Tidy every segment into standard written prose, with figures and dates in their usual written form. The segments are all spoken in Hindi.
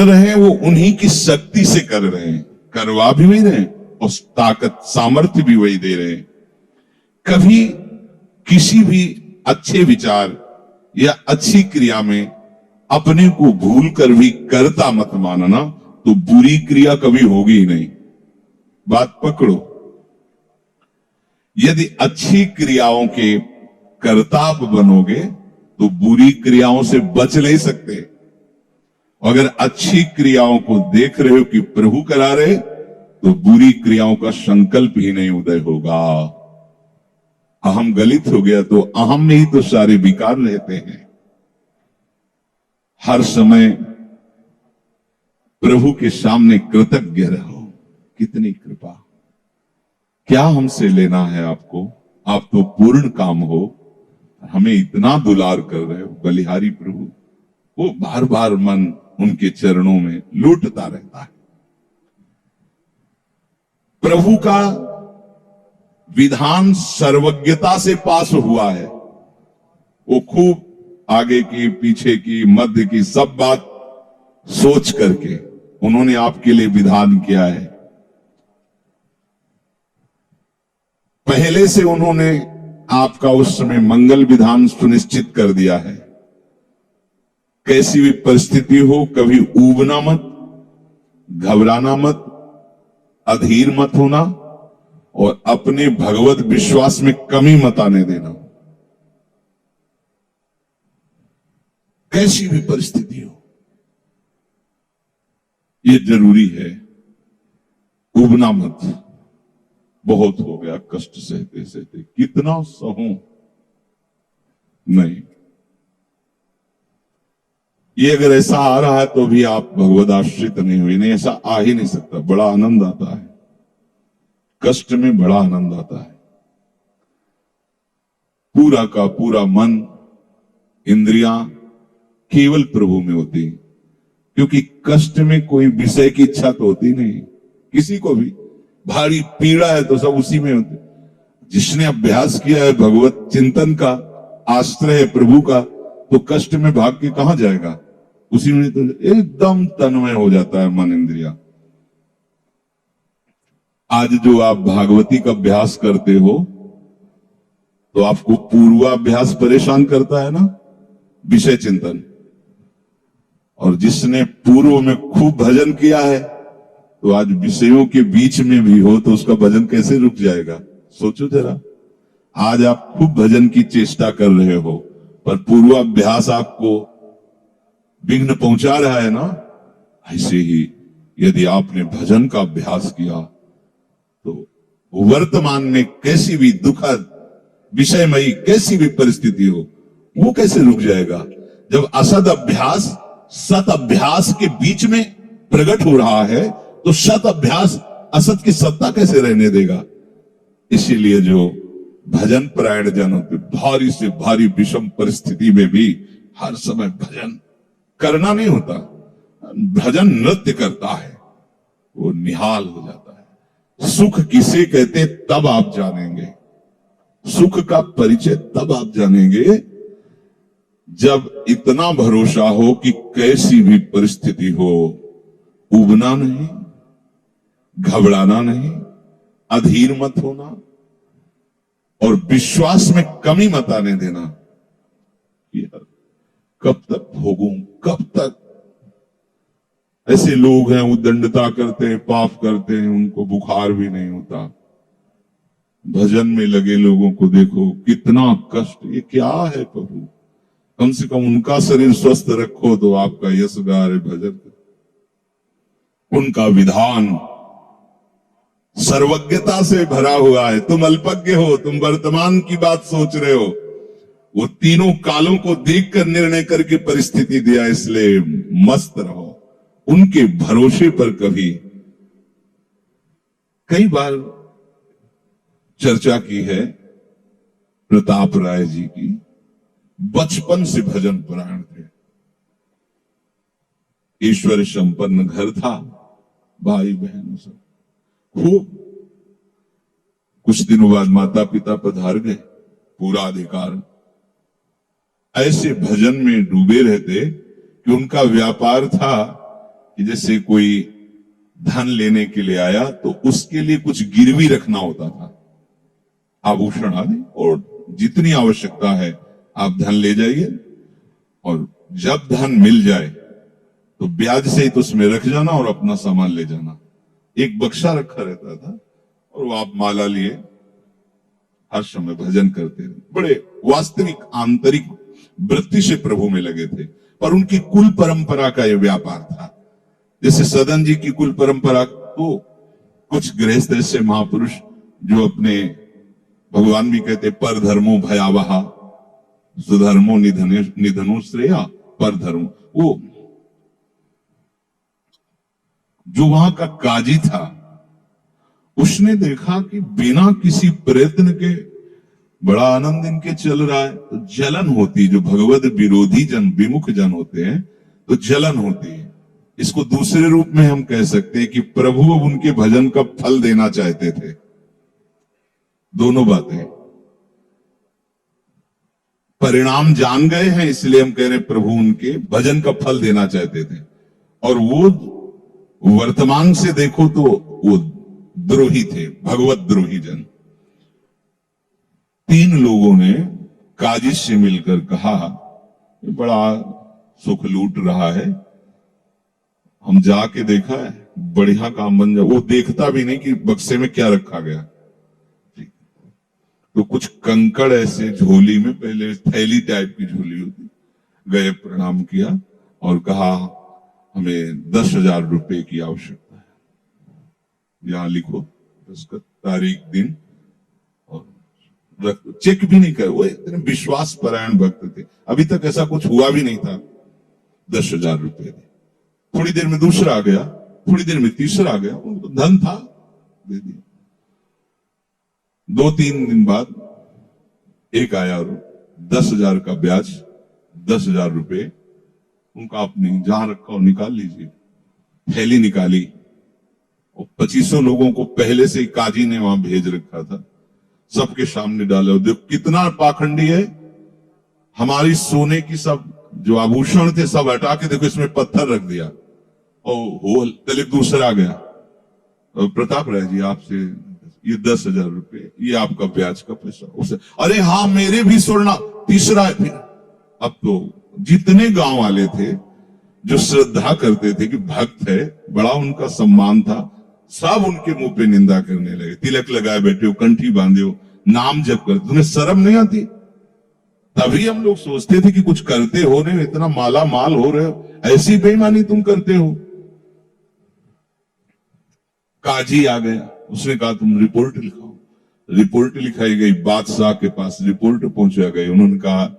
रहे हैं वो उन्हीं की शक्ति से कर रहे हैं, करवा भी वही रहे हैं और ताकत सामर्थ्य भी वही दे रहे हैं। कभी किसी भी अच्छे विचार या अच्छी क्रिया में अपने को भूल कर भी कर्ता मत मानना, तो बुरी क्रिया कभी होगी ही नहीं। बात पकड़ो, यदि अच्छी क्रियाओं के कर्ताप बनोगे तो बुरी क्रियाओं से बच नहीं सकते। अगर अच्छी क्रियाओं को देख रहे हो कि प्रभु करा रहे, तो बुरी क्रियाओं का संकल्प ही नहीं उदय होगा। अहम गलित हो गया तो अहम में ही तो सारे विकार रहते हैं। हर समय प्रभु के सामने कृतज्ञ रहो। कितनी कृपा, क्या हमसे लेना है आपको, आप तो पूर्ण काम हो, हमें इतना दुलार कर रहे हो। बलिहारी प्रभु, वो बार बार मन उनके चरणों में लूटता रहता है। प्रभु का विधान सर्वज्ञता से पास हुआ है। वो खूब आगे की, पीछे की, मध्य की सब बात सोच करके उन्होंने आपके लिए विधान किया है। पहले से उन्होंने आपका उस समय मंगल विधान सुनिश्चित कर दिया है। कैसी भी परिस्थिति हो, कभी ऊबना मत, घबराना मत, अधीर मत होना और अपने भगवत विश्वास में कमी मत आने देना। कैसी भी परिस्थिति हो, ये जरूरी है। ऊबना मत। बहुत हो गया कष्ट सहते सहते, कितना सहूं, नहीं। ये अगर ऐसा आ रहा है तो भी आप भगवद आश्रित नहीं हुए। नहीं, ऐसा आ ही नहीं सकता। बड़ा आनंद आता है, कष्ट में बड़ा आनंद आता है। पूरा का पूरा मन, इंद्रियां केवल प्रभु में होती, क्योंकि कष्ट में कोई विषय की इच्छा तो होती नहीं। किसी को भी भारी पीड़ा है तो सब उसी में होते। जिसने अभ्यास किया है भगवत चिंतन का, आश्रय है प्रभु का, तो कष्ट में भाग के कहां जाएगा। उसी में तो एकदम तन्मय हो जाता है मन, इंद्रिया। आज जो आप भागवती का अभ्यास करते हो, तो आपको पूर्वाभ्यास परेशान करता है ना, विषय चिंतन। और जिसने पूर्व में खूब भजन किया है, तो आज विषयों के बीच में भी हो तो उसका भजन कैसे रुक जाएगा। सोचो जरा, आज आप खूब भजन की चेष्टा कर रहे हो, पर पूर्वाभ्यास आपको विघ्न पहुंचा रहा है ना। ऐसे ही यदि आपने भजन का अभ्यास किया, तो वर्तमान में कैसी भी दुखद विषयमयी कैसी भी परिस्थिति हो, वो कैसे रुक जाएगा। जब असद अभ्यास सत अभ्यास के बीच में प्रकट हो रहा है, तो सत अभ्यास असत की सत्ता कैसे रहने देगा। इसीलिए जो भजन परायण जन होते, भारी से भारी विषम परिस्थिति में भी हर समय भजन करना नहीं होता, भजन नृत्य करता है, वो निहाल हो जाता है। सुख किसे कहते तब आप जानेंगे, सुख का परिचय तब आप जानेंगे जब इतना भरोसा हो कि कैसी भी परिस्थिति हो, उबना नहीं, घबराना नहीं, अधीर मत होना और विश्वास में कमी मत आने देना। कब तक भोगूं, कब तक। ऐसे लोग हैं उद्दंडता करते हैं, पाप करते हैं, उनको बुखार भी नहीं होता। भजन में लगे लोगों को देखो, कितना कष्ट। ये क्या है प्रभु, कम से कम उनका शरीर स्वस्थ रखो तो आपका यश गा रहे भजन। उनका विधान सर्वज्ञता से भरा हुआ है। तुम अल्पज्ञ हो, तुम वर्तमान की बात सोच रहे हो। वो तीनों कालों को देखकर निर्णय करके परिस्थिति दिया, इसलिए मस्त रहो उनके भरोसे पर। कभी कई बार चर्चा की है प्रताप राय जी की। बचपन से भजन परायण थे, ईश्वर संपन्न घर था, भाई बहन सब खूब। कुछ दिनों बाद माता पिता पधार गए, पूरा अधिकार। ऐसे भजन में डूबे रहते कि उनका व्यापार था कि जैसे कोई धन लेने के लिए आया तो उसके लिए कुछ गिरवी रखना होता था, आभूषण आदि, और जितनी आवश्यकता है आप धन ले जाइए, और जब धन मिल जाए तो ब्याज सहित तो उसमें रख जाना और अपना सामान ले जाना। एक बक्सा रखा रहता था और वो आप माला लिए हर समय भजन करते रहे। बड़े वास्तविक आंतरिक वृत्ति से प्रभु में लगे थे, पर उनकी कुल परंपरा का यह व्यापार था। जैसे सदन जी की कुल परंपरा, तो कुछ गृहस्थ ऐसे महापुरुष जो अपने, भगवान भी कहते पर धर्मो भयावहा सुधर्मो निधनो श्रेया, पर धर्म, वो जो वहां का काजी था उसने देखा कि बिना किसी प्रयत्न के बड़ा आनंद इनके चल रहा है, तो जलन होती, जो भगवत विरोधी जन, विमुख जन होते हैं तो जलन होती है। इसको दूसरे रूप में हम कह सकते हैं कि प्रभु अब उनके भजन का फल देना चाहते थे। दोनों बातें, परिणाम जान गए हैं इसलिए हम कह रहे प्रभु उनके भजन का फल देना चाहते थे, और वो वर्तमान से देखो तो वो द्रोही थे, भगवत द्रोही जन। 3 लोगों ने काजिश से मिलकर कहा बड़ा सुख लूट रहा है, हम जाके देखा है, बढ़िया काम बन जाए। वो देखता भी नहीं कि बक्से में क्या रखा गया। तो कुछ कंकड़ ऐसे झोली में, पहले थैली टाइप की झोली होती, गए प्रणाम किया और कहा हमें 10,000 रुपए की आवश्यकता है, यहां लिखो उसका तारीख दिन, और चेक भी नहीं कर। वो इतने विश्वास परायण भक्त थे, अभी तक ऐसा कुछ हुआ भी नहीं था। 10,000 रुपए दे, थोड़ी देर में दूसरा आ गया, थोड़ी देर में तीसरा आ गया, उनको धन था, दे दिया। 2-3 दिन बाद एक आया और 10,000 का ब्याज, 10,000 रुपए उनका, आपने जहां रखा और निकाल लीजिए। थैली निकाली और 2500 लोगों को पहले से ही काजी ने वहां भेज रखा था, सबके सामने डाला। देखो कितना पाखंडी है, हमारी सोने की सब जो आभूषण थे सब हटा के देखो इसमें पत्थर रख दिया, और हो तले दूसरा आ गया। और प्रताप राय जी आपसे ये 10,000 रुपए, ये आपका ब्याज का पैसा। उसे अरे हाँ मेरे भी सोना, तीसरा है। फिर अब तो जितने गांव वाले थे जो श्रद्धा करते थे कि भक्त है, बड़ा उनका सम्मान था, सब उनके मुंह पे निंदा करने लगे। तिलक लगाए बैठे हो, कंठी बांधे हो, नाम जप करते, तुम्हें शर्म नहीं आती? तभी हम लोग सोचते थे कि कुछ करते हो रहे हो, इतना माला माल हो रहे हो, ऐसी बेईमानी तुम करते हो। काजी आ गया, उसने कहा तुम रिपोर्ट लिखाओ। रिपोर्ट लिखाई गई, बादशाह के पास रिपोर्ट पहुंचा गई। उन्होंने कहा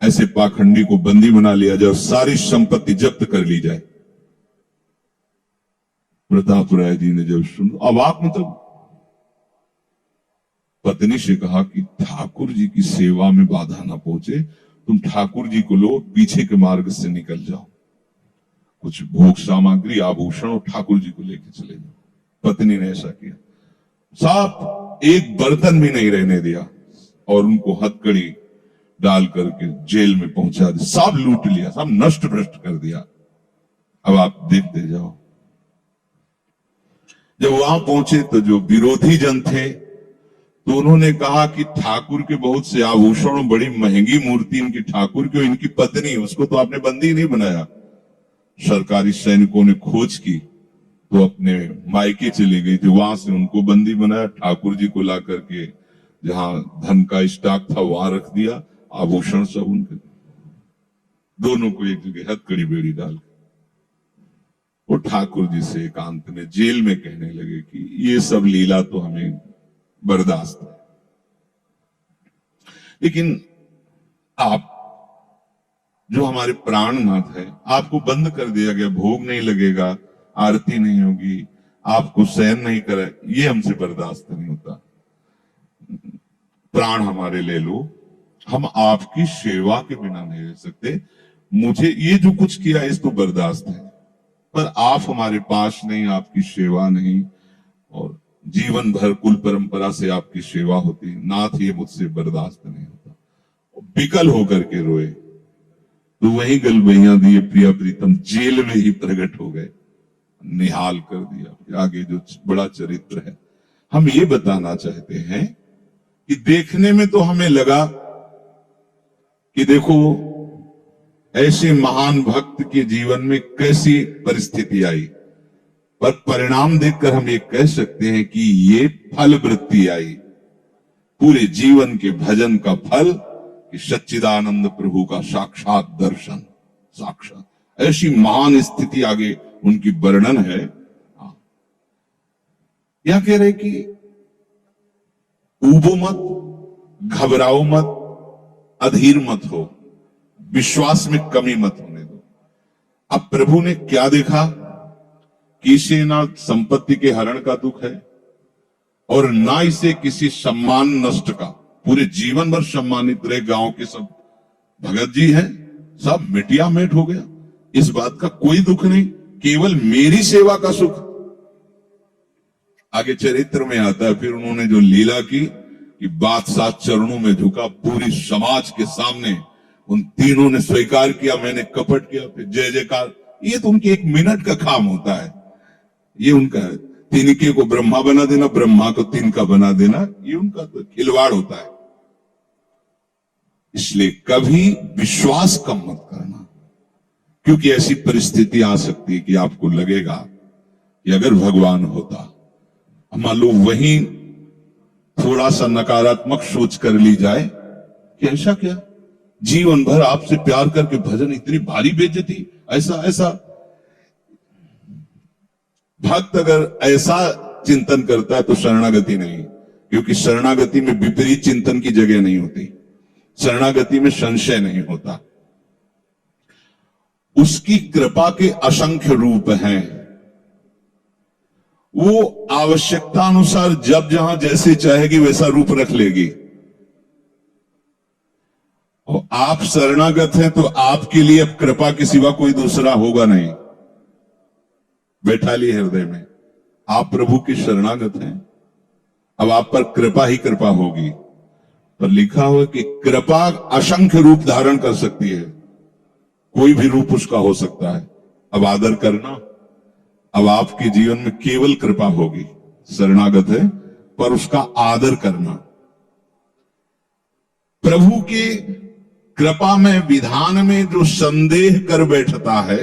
ऐसे पाखंडी को बंदी बना लिया जाए और सारी संपत्ति जब्त कर ली जाए। प्रताप राय जी ने जब सुन, अवाक, मतलब पत्नी से कहा कि ठाकुर जी की सेवा में बाधा ना पहुंचे, तुम ठाकुर जी को लो, पीछे के मार्ग से निकल जाओ, कुछ भोग सामग्री आभूषण और ठाकुर जी को लेके चले जाओ। पत्नी ने ऐसा किया, साफ एक बर्तन भी नहीं रहने दिया और उनको हथकड़ी डाल करके जेल में पहुंचा दिया, सब लूट लिया, सब नष्ट भ्रष्ट कर दिया। अब आप देखते जाओ। जब वहां पहुंचे तो जो विरोधी जन थे तो उन्होंने कहा कि ठाकुर के बहुत से आभूषण, बड़ी महंगी मूर्ति इनकी ठाकुर की, इनकी पत्नी, उसको तो आपने बंदी नहीं बनाया। सरकारी सैनिकों ने खोज की तो अपने मायके चली गई थी, वहां से उनको बंदी बनाया, ठाकुर जी को ला करके जहां धन का स्टॉक था वहां रख दिया, आभूषण सब उनके, दोनों को एक जगह हथकड़ी बेड़ी डाल के वो ठाकुर जी से एकांत में जेल में कहने लगे कि ये सब लीला तो हमें बर्दाश्त है, लेकिन आप जो हमारे प्राणनाथ है, आपको बंद कर दिया गया, भोग नहीं लगेगा, आरती नहीं होगी, आपको शयन नहीं करे, ये हमसे बर्दाश्त नहीं होता। प्राण हमारे ले लो, हम आपकी सेवा के बिना नहीं रह सकते। मुझे ये जो कुछ किया इसको बर्दाश्त है, पर आप हमारे पास नहीं, आपकी सेवा नहीं, और जीवन भर कुल परंपरा से आपकी सेवा होती, नाथ ये मुझसे बर्दाश्त नहीं होता। विकल होकर के रोए तो वही गलबैया दिए प्रिया प्रीतम जेल में ही प्रकट हो गए। निहाल कर दिया। आगे जो बड़ा चरित्र है, हम ये बताना चाहते हैं कि देखने में तो हमें लगा कि देखो ऐसे महान भक्त के जीवन में कैसी परिस्थिति आई, पर परिणाम देखकर हम ये कह सकते हैं कि ये फल वृत्ति आई, पूरे जीवन के भजन का फल कि सच्चिदानंद प्रभु का साक्षात दर्शन, साक्षात ऐसी महान स्थिति आगे उनकी वर्णन है। क्या कह रहे कि ऊबो मत, घबराओ मत, अधीर मत हो, विश्वास में कमी मत होने दो। अब प्रभु ने क्या देखा कि इसे ना संपत्ति के हरण का दुख है और ना इसे किसी सम्मान नष्ट का, पूरे जीवन भर सम्मानित रहे, गांव के सब भगत जी हैं, सब मिटिया मेट हो गया, इस बात का कोई दुख नहीं, केवल मेरी सेवा का सुख। आगे चरित्र में आता है फिर उन्होंने जो लीला की कि बादशाह चरणों में झुका, पूरी समाज के सामने उन तीनों ने स्वीकार किया मैंने कपट किया, फिर जय जयकार। ये तो उनके 1 मिनट का काम होता है, ये उनका है। तिनके को ब्रह्मा बना देना, ब्रह्मा को तिनका बना देना, ये उनका तो खिलवाड़ होता है। इसलिए कभी विश्वास कम मत करना, क्योंकि ऐसी परिस्थिति आ सकती है कि आपको लगेगा कि अगर भगवान होता, मान लो वहीं थोड़ा सा नकारात्मक सोच कर ली जाए कि ऐसा क्या, जीवन भर आपसे प्यार करके भजन, इतनी भारी बेइज्जती, ऐसा ऐसा। भक्त अगर ऐसा चिंतन करता है तो शरणागति नहीं, क्योंकि शरणागति में विपरीत चिंतन की जगह नहीं होती, शरणागति में संशय नहीं होता। उसकी कृपा के असंख्य रूप हैं, वो आवश्यकता अनुसार जब जहां जैसे चाहेगी वैसा रूप रख लेगी। और आप शरणागत हैं तो आपके लिए अब कृपा के सिवा कोई दूसरा होगा नहीं। बैठा लिए हृदय में, आप प्रभु के शरणागत हैं, अब आप पर कृपा ही कृपा होगी। पर लिखा हुआ कि कृपा असंख्य रूप धारण कर सकती है, कोई भी रूप उसका हो सकता है। अब आदर करना, अब आपके जीवन में केवल कृपा होगी, शरणागत है पर उसका आदर करना। प्रभु के कृपा में, विधान में जो संदेह कर बैठता है,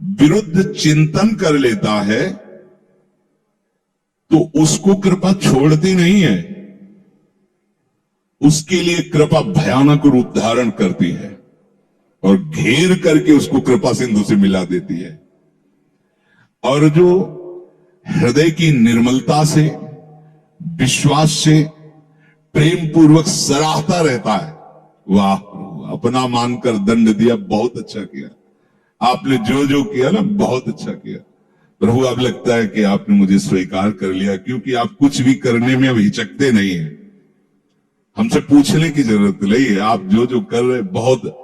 विरुद्ध चिंतन कर लेता है, तो उसको कृपा छोड़ती नहीं है, उसके लिए कृपा भयानक रूप धारण करती है और घेर करके उसको कृपा सिंधु से मिला देती है। और जो हृदय की निर्मलता से, विश्वास से, प्रेम पूर्वक सराहता रहता है, वाह अपना मानकर दंड दिया, बहुत अच्छा किया आपने, जो किया ना बहुत अच्छा किया प्रभु। अब लगता है कि आपने मुझे स्वीकार कर लिया, क्योंकि आप कुछ भी करने में अब हिचकते नहीं है, हमसे पूछने की जरूरत नहीं है, आप जो कर रहे बहुत।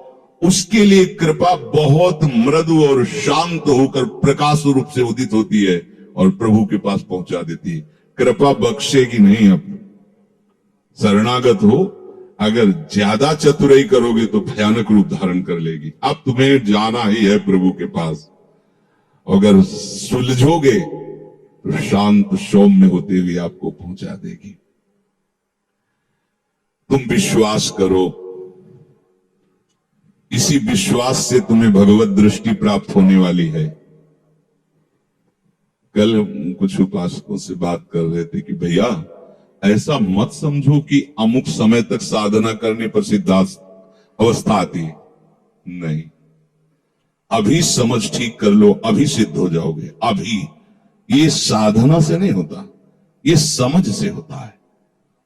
उसके लिए कृपा बहुत मृदु और शांत होकर प्रकाश रूप से उदित होती है और प्रभु के पास पहुंचा देती है। कृपा बख्शेगी नहीं। अब शरणागत हो, अगर ज्यादा चतुराई करोगे तो भयानक रूप धारण कर लेगी। अब तुम्हें जाना ही है प्रभु के पास, अगर सुलझोगे तो शांत सौम्य होते हुए आपको पहुंचा देगी। तुम विश्वास करो, इसी विश्वास से तुम्हें भगवत दृष्टि प्राप्त होने वाली है। कल हम कुछ उपासकों से बात कर रहे थे कि भैया ऐसा मत समझो कि अमुक समय तक साधना करने पर सिद्धार्थ अवस्था आती है, नहीं। अभी समझ ठीक कर लो, अभी सिद्ध हो जाओगे। अभी ये साधना से नहीं होता, ये समझ से होता है।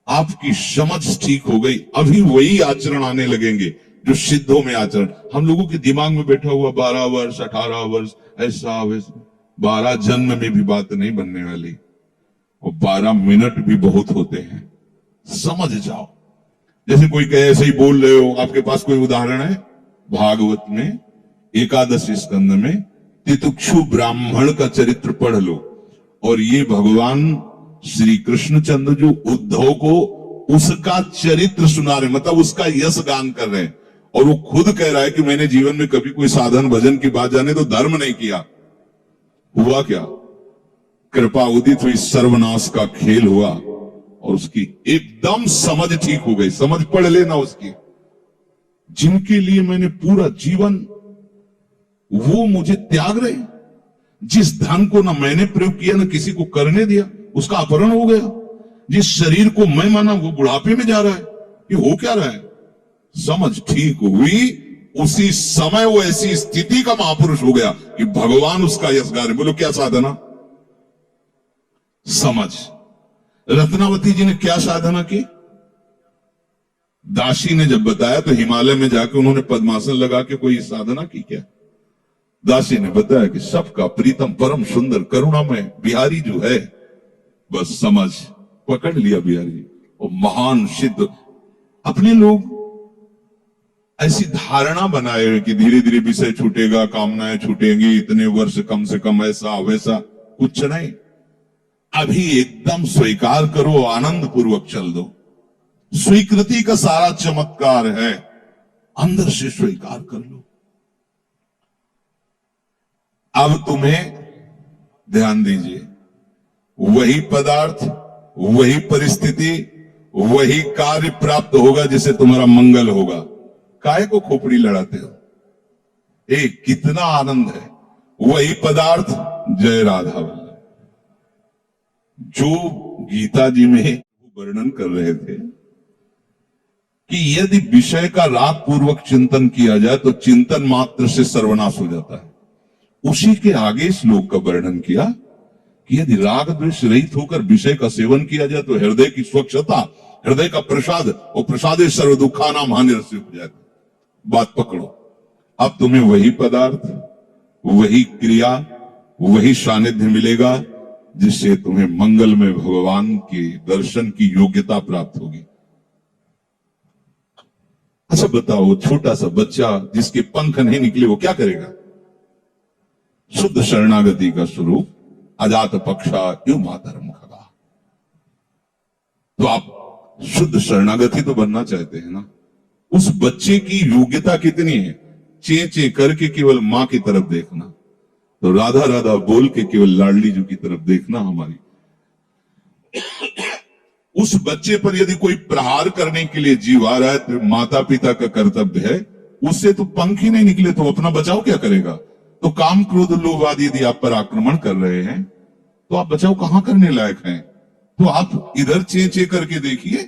आपकी समझ ठीक हो गई, अभी वही आचरण आने लगेंगे जो सिद्धों में आचरण। हम लोगों के दिमाग में बैठा हुआ 12 वर्ष 18 वर्ष ऐसा वैसा, 12 जन्म में भी बात नहीं बनने वाली, और 12 मिनट भी बहुत होते हैं। समझ जाओ, जैसे कोई कहे ऐसे ही बोल रहे हो। आपके पास कोई उदाहरण है? भागवत में 11 स्कंद में तितिक्षु ब्राह्मण का चरित्र पढ़ लो, और ये भगवान श्री कृष्णचंद्र जो उद्धव को उसका चरित्र सुना रहे, मतलब उसका यश गान कर रहे हैं। और वो खुद कह रहा है कि मैंने जीवन में कभी कोई साधन भजन की बात जाने तो धर्म नहीं किया, हुआ क्या? कृपा उदित हुई, सर्वनाश का खेल हुआ और उसकी एकदम समझ ठीक हो गई। समझ पढ़ लेना उसकी। जिनके लिए मैंने पूरा जीवन, वो मुझे त्याग रहे। जिस धन को ना मैंने प्रयोग किया ना किसी को करने दिया, उसका अपहरण हो गया। जिस शरीर को मैं माना वो बुढ़ापे में जा रहा है। ये हो क्या रहा है? समझ ठीक हुई, उसी समय वो ऐसी स्थिति का महापुरुष हो गया कि भगवान उसका यशगार। बोलो क्या साधना? समझ। रत्नावती जी ने क्या साधना की? दासी ने जब बताया तो हिमालय में जाकर उन्होंने पद्मासन लगा के कोई साधना की क्या? दासी ने बताया कि सबका प्रीतम परम सुंदर करुणामय बिहारी जो है, बस समझ पकड़ लिया बिहारी। और महान सिद्ध। अपने लोग ऐसी धारणा बनाए हुए कि धीरे धीरे विषय छूटेगा, कामनाएं छूटेंगी, इतने वर्ष कम से कम, ऐसा वैसा कुछ नहीं। अभी एकदम स्वीकार करो, आनंद पूर्वक चल दो। स्वीकृति का सारा चमत्कार है, अंदर से स्वीकार कर लो। अब तुम्हें ध्यान दीजिए, वही पदार्थ, वही परिस्थिति, वही कार्य प्राप्त होगा जिससे तुम्हारा मंगल होगा। काहे को खोपड़ी लड़ाते हो? कितना आनंद है। वही पदार्थ, जय राधा वल्लभ। जो गीता जी में वर्णन कर रहे थे कि यदि विषय का राग पूर्वक चिंतन किया जाए तो चिंतन मात्र से सर्वनाश हो जाता है। उसी के आगे श्लोक का वर्णन किया कि यदि राग द्वेष रहित होकर विषय का सेवन किया जाए तो हृदय की स्वच्छता, हृदय का प्रसाद, और प्रसादे सर्व दुखानाम हानिरस्य हो जाता। बात पकड़ो। अब तुम्हें वही पदार्थ, वही क्रिया, वही सानिध्य मिलेगा जिससे तुम्हें मंगल में भगवान के दर्शन की योग्यता प्राप्त होगी। अच्छा बताओ, छोटा सा बच्चा जिसके पंख नहीं निकले वो क्या करेगा? शुद्ध शरणागति का स्वरूप अजात पक्षा यो मातरम खगा। तो आप शुद्ध शरणागति तो बनना चाहते हैं ना? उस बच्चे की योग्यता कितनी है? चे चे करके केवल मां की तरफ देखना, तो राधा राधा बोल के केवल लाडली जी की तरफ देखना। हमारी उस बच्चे पर यदि कोई प्रहार करने के लिए जीव आ रहा है तो माता पिता का कर्तव्य है, उससे तो पंख ही नहीं निकले तो अपना बचाव क्या करेगा? तो काम क्रोध लोभ आदि यदि आप पर आक्रमण कर रहे हैं तो आप बचाव कहां करने लायक हैं? तो आप इधर चे चे करके देखिए,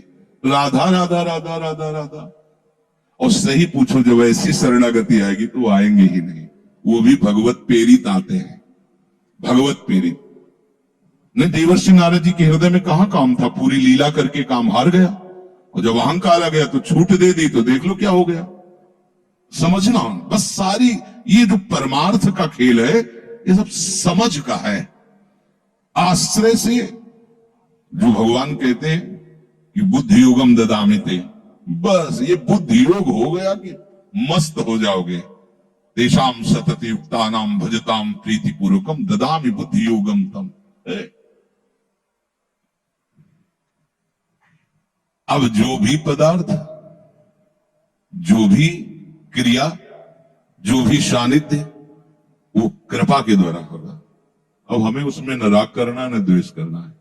राधा राधा राधा राधा राधा। और सही पूछो, जब ऐसी शरणागति आएगी तो आएंगे ही नहीं। वो भी भगवत प्रेरित आते हैं, भगवत प्रेरित। नहीं, देवर्षि नारद जी के हृदय में कहां काम था? पूरी लीला करके काम हार गया, और जब अहंकार आ गया तो छूट दे दी, तो देख लो क्या हो गया। समझना बस। सारी ये जो परमार्थ का खेल है ये सब समझ का है। आश्रय से जो भगवान कहते हैं कि बुद्धि योगम ददामिते, बस ये बुद्धि योग हो गया कि मस्त हो जाओगे। तेषाम सतति युक्तानाम भजताम प्रीति पूर्वकम ददामि बुद्धि योगम तम। अब जो भी पदार्थ, जो भी क्रिया, जो भी सानिध्य, वो कृपा के द्वारा होगा। अब हमें उसमें न राग करना न द्वेष करना है।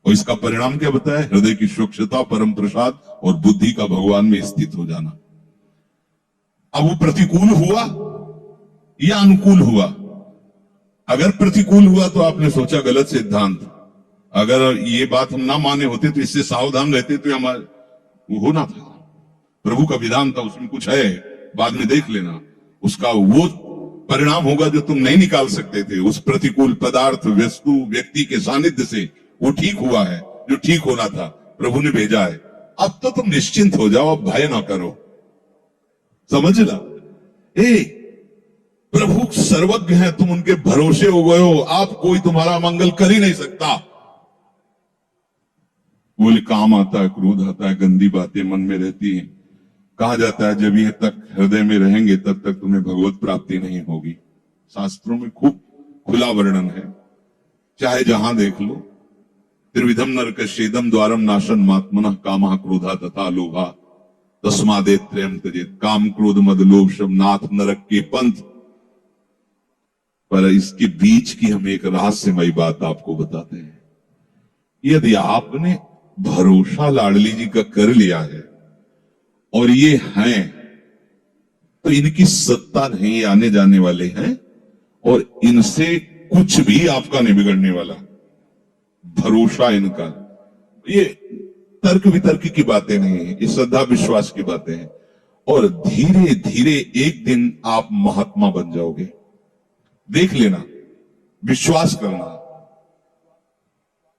और इसका परिणाम क्या बताया? हृदय की स्वच्छता, परम प्रसाद और बुद्धि का भगवान में स्थित हो जाना। अब वो प्रतिकूल हुआ या अनुकूल हुआ? अगर प्रतिकूल हुआ तो आपने सोचा गलत सिद्धांत। अगर ये बात हम ना माने होते तो इससे सावधान रहते तो हमारे वो होना था। प्रभु का विधान था, उसमें कुछ है, बाद में देख लेना। उसका वो परिणाम होगा जो तुम नहीं निकाल सकते थे। उस प्रतिकूल पदार्थ, वस्तु, व्यक्ति के सानिध्य से वो ठीक हुआ है जो ठीक होना था, प्रभु ने भेजा है। अब तो तुम निश्चिंत हो जाओ, अब भय ना करो। समझ ला? प्रभु सर्वज्ञ है, तुम उनके भरोसे हो गए हो, आप कोई तुम्हारा मंगल कर ही नहीं सकता। बोले काम आता है, क्रोध आता है, गंदी बातें मन में रहती हैं। कहा जाता है जब ये तक हृदय में रहेंगे तब तक तुम्हें भगवत प्राप्ति नहीं होगी। शास्त्रों में खूब खुला वर्णन है, चाहे जहां देख लो। त्रिविधम नरकस्येदम द्वारम नाशन मात्मनः कामः क्रोधा तथा लोभा तस्मादेत्रयम् त्यजेत्। काम क्रोध मद लोभ सब नाथ नरक के पंथ। पर इसके बीच की हम एक रहस्यमयी बात आपको बताते हैं। यदि आपने भरोसा लाडली जी का कर लिया है और ये हैं, तो इनकी सत्ता नहीं, आने जाने वाले हैं और इनसे कुछ भी आपका नहीं बिगड़ने वाला। भरोसा इनका, ये तर्क वितर्क की बातें नहीं है, ये श्रद्धा विश्वास की बातें हैं। और धीरे धीरे एक दिन आप महात्मा बन जाओगे। देख लेना, विश्वास करना।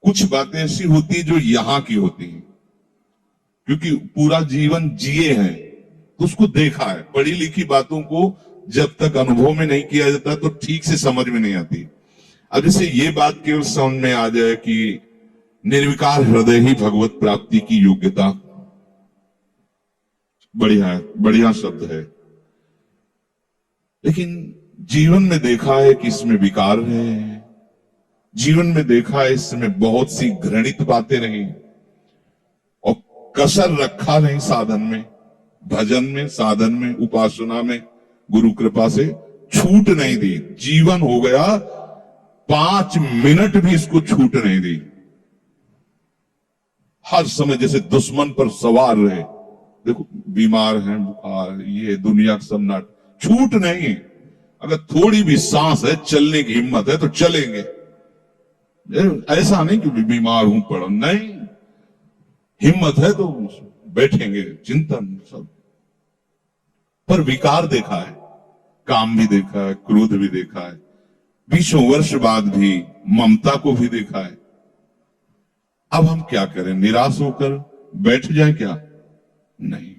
कुछ बातें ऐसी होती जो यहां की होती हैं, क्योंकि पूरा जीवन जिए हैं तो उसको देखा है। पढ़ी लिखी बातों को जब तक अनुभव में नहीं किया जाता तो ठीक से समझ में नहीं आती। अब जैसे ये बात केवल समझ में आ जाए कि निर्विकार हृदय ही भगवत प्राप्ति की योग्यता, बढ़िया है, बढ़िया शब्द है, लेकिन जीवन में देखा है कि इसमें विकार है। जीवन में देखा है इसमें बहुत सी घृणित बातें रही और कसर रखा नहीं साधन में, भजन में, साधन में, उपासना में। गुरु कृपा से छूट नहीं दी। जीवन हो गया 5 मिनट भी इसको छूट नहीं दी। हर समय जैसे दुश्मन पर सवार रहे। देखो बीमार हैं, बुखार, ये दुनिया का सब नाट, छूट नहीं। अगर थोड़ी भी सांस है, चलने की हिम्मत है तो चलेंगे। ऐसा नहीं कि बीमार हूं पड़ा, नहीं, हिम्मत है तो बैठेंगे, चिंतन सब। पर विकार देखा है, काम भी देखा है, क्रोध भी देखा है, 20 वर्ष बाद भी ममता को भी देखा है। अब हम क्या करें? निराश होकर बैठ जाए क्या? नहीं।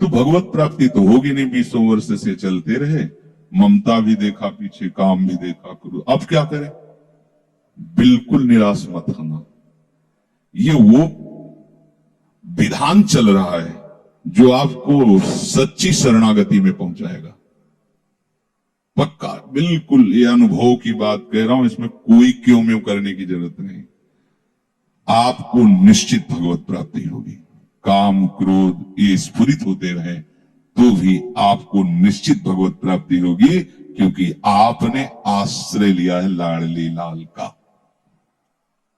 तो भगवत प्राप्ति तो होगी नहीं। 20 वर्ष से चलते रहे, ममता भी देखा पीछे, काम भी देखा, क्रोध। अब क्या करें? बिल्कुल निराश मत होना। ये वो विधान चल रहा है जो आपको सच्ची शरणागति में पहुंचाएगा। पक्का, बिल्कुल, ये अनुभव की बात कह रहा हूं, इसमें कोई क्यों म्यों करने की जरूरत नहीं। आपको निश्चित भगवत प्राप्ति होगी। काम क्रोध ये स्फुरित होते रहे तो भी आपको निश्चित भगवत प्राप्ति होगी, क्योंकि आपने आश्रय लिया है लाडली लाल का।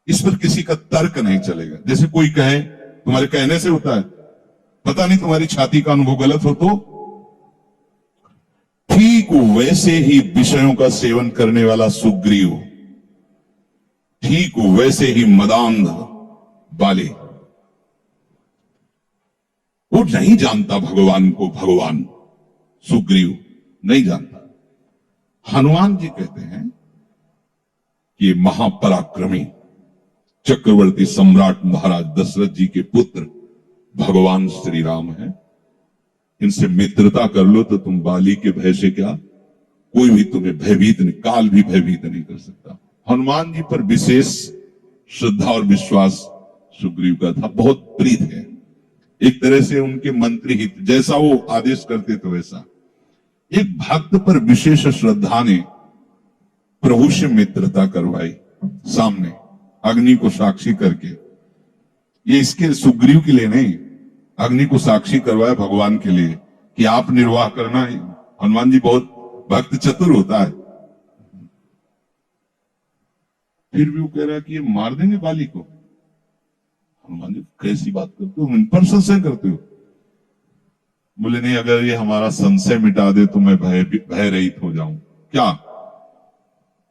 इस पर किसी का तर्क नहीं चलेगा। जैसे कोई कहे, तुम्हारे कहने से होता है, पता नहीं तुम्हारी छाती का अनुभव गलत हो तो ठीक वैसे ही विषयों का सेवन करने वाला सुग्रीव, ठीक वैसे ही मदांध बाली, वो नहीं जानता भगवान को। भगवान सुग्रीव नहीं जानता। हनुमान जी कहते हैं कि महापराक्रमी चक्रवर्ती सम्राट महाराज दशरथ जी के पुत्र भगवान श्री राम है। इनसे मित्रता कर लो तो तुम बाली के भय से क्या, कोई भी तुम्हें भयभीत नहीं, काल भी भयभीत नहीं कर सकता। हनुमान जी पर विशेष श्रद्धा और विश्वास सुग्रीव का था, बहुत प्रीत है। एक तरह से उनके मंत्री ही, जैसा वो आदेश करते तो वैसा। एक भक्त पर विशेष श्रद्धा ने प्रभु से मित्रता करवाई, सामने अग्नि को साक्षी करके। ये इसके सुग्रीव के लिए नहीं, अग्नि को साक्षी करवाया भगवान के लिए कि आप निर्वाह करना। हनुमान जी बहुत भक्त चतुर होता है। फिर भी वो कह रहा है कि ये मार देंगे बाली को। हनुमान जी कैसी बात करते हो, इन पर संशय करते हो? बोले नहीं, अगर ये हमारा संशय मिटा दे तो मैं भय रहित हो जाऊं। क्या?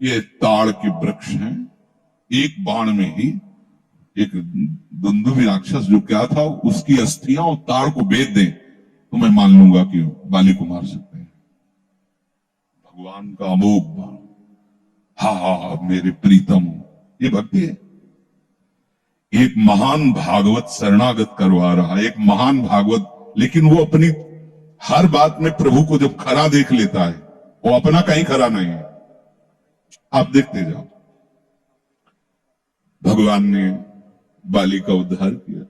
ये ताड़ के वृक्ष हैं, एक बाण में ही एक दुंदुभि राक्षस जो क्या था, उसकी अस्थियां और ताड़ को बेच दें तो मैं मान लूंगा कि बाली को मार सकते हैं। भगवान का अमोघ बाण, हा मेरे प्रीतम, ये भक्ति है। एक महान भागवत शरणागत करवा रहा है, एक महान भागवत, लेकिन वो अपनी हर बात में प्रभु को जब खरा देख लेता है, वो अपना कहीं खरा नहीं है। आप देखते जाओ, भगवान ने बाली का उद्धार किया।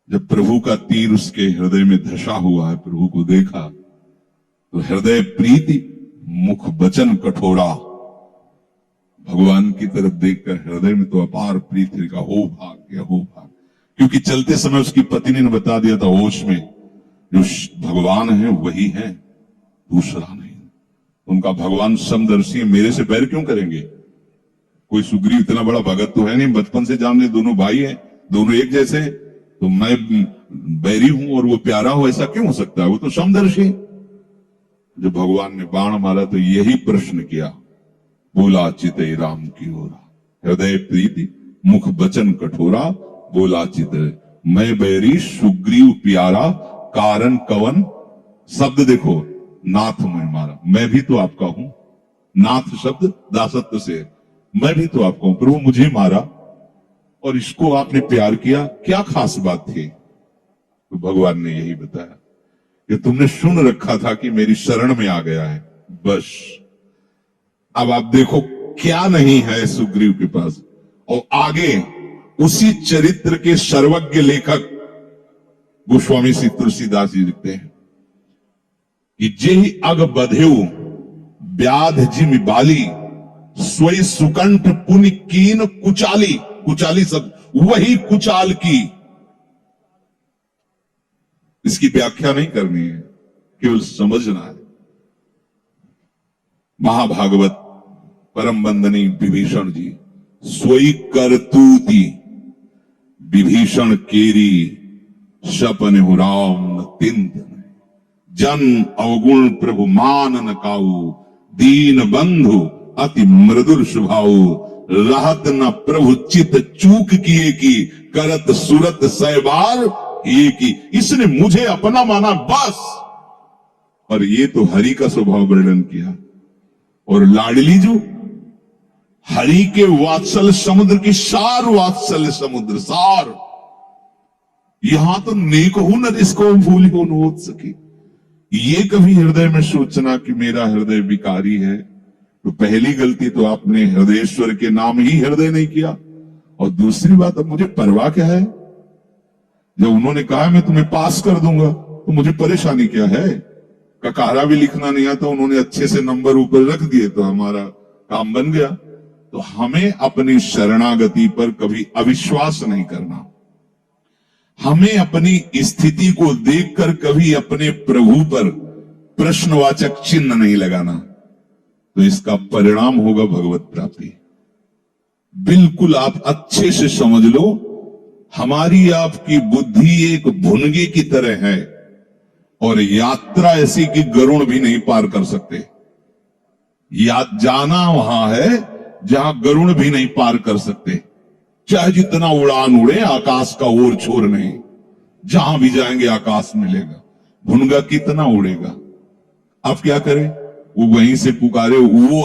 जब प्रभु का तीर उसके हृदय में धसा हुआ है, प्रभु को देखा तो हृदय प्रीति, मुख वचन कठोरा। भगवान की तरफ देखकर हृदय में तो अपार प्रीति का हो भाग्य, हो भाग्य। क्योंकि चलते समय उसकी पत्नी ने बता दिया था होश में, जो भगवान है वही है, दूसरा नहीं। उनका भगवान समदर्शी है, मेरे से बैर क्यों करेंगे? कोई सुग्रीव इतना बड़ा भगत तो है नहीं, बचपन से जान ले, दोनों भाई हैं, दोनों एक जैसे, तो मैं बैरी हूं और वो प्यारा हो, ऐसा क्यों हो सकता है? वो तो समदर्शी। जब भगवान ने बाण मारा तो यही प्रश्न किया, बोला चिते राम की ओरा, हृदय प्रीति मुख बचन कठोरा, बोला चिते मैं बैरी सुग्रीव प्यारा, कारण कवन। शब्द देखो, नाथ मैं मारा, मैं भी तो आपका हूं। नाथ शब्द दासत्व से, मैं भी तो आपका हूं, प्रभु मुझे मारा और इसको आपने प्यार किया, क्या खास बात थी? तो भगवान ने यही बताया कि तुमने सुन रखा था कि मेरी शरण में आ गया है, बस। अब आप देखो क्या नहीं है सुग्रीव के पास। और आगे उसी चरित्र के सर्वज्ञ लेखक गोस्वामी श्री तुलसीदास जी लिखते हैं कि जेहि अग बधेउ व्याध जिमि बाली, स्वई सुकंठ पुनि कीन कुचाली। कुचाली सब वही कुचाल की। इसकी व्याख्या नहीं करनी है, केवल समझना है। महाभागवत परम बंदनी विभीषण जी, स्वई करतूती विभीषण केरी, सपन हो राम तिंत जन अवगुण प्रभु मान न काऊ, दीन बंधु अति मृदुल स्वभाव, रहत न प्रभु चित चूक किए की, करत सुरत सहबार ये की। इसने मुझे अपना माना बस। और ये तो हरि का स्वभाव वर्णन किया। और लाडली जो हरि के वात्सल्य समुद्र की सार, वात्सल्य समुद्र सार। यहां तो नेक हूं न जिसको भूल हो नोद सके। ये कभी हृदय में सोचना कि मेरा हृदय विकारी है, तो पहली गलती तो आपने हृदयेश्वर के नाम ही हृदय नहीं किया। और दूसरी बात, अब मुझे परवाह क्या है? जब उन्होंने कहा मैं तुम्हें पास कर दूंगा, तो मुझे परेशानी क्या है? ककारा भी लिखना नहीं आता, उन्होंने अच्छे से नंबर ऊपर रख दिए तो हमारा काम बन गया। तो हमें अपनी शरणागति पर कभी अविश्वास नहीं करना। हमें अपनी स्थिति को देखकर कभी अपने प्रभु पर प्रश्नवाचक चिन्ह नहीं लगाना, तो इसका परिणाम होगा भगवत प्राप्ति। बिल्कुल आप अच्छे से समझ लो, हमारी आपकी बुद्धि एक भुनगे की तरह है और यात्रा ऐसी कि गरुड़ भी नहीं पार कर सकते। जाना वहां है जहां गरुड़ भी नहीं पार कर सकते। चाहे जितना उड़ान उड़े, आकाश का ओर छोर नहीं। जहां भी जाएंगे आकाश मिलेगा, भुनगा कितना उड़ेगा। आप क्या करें? वो वहीं से पुकारे, वो